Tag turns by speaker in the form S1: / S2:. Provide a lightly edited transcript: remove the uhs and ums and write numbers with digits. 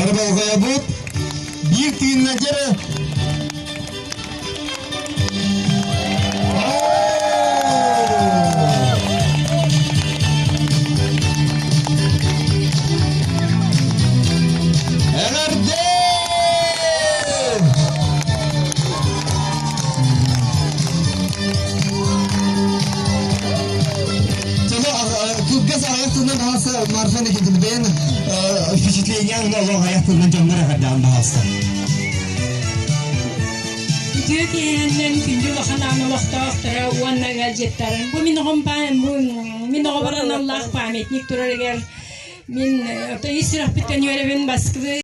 S1: Barbagoya bu bir tığınacı. Kız hayatından hasta marifane gidip ben fişitleyen Allah hayatından canlara kadar da hasta.
S2: Diyor ki hemen güncü bakanlarına vakta uanna gadgetlerin. Bu min obaran Allah pametnik durar eğer min israf bitten yöre ben baskı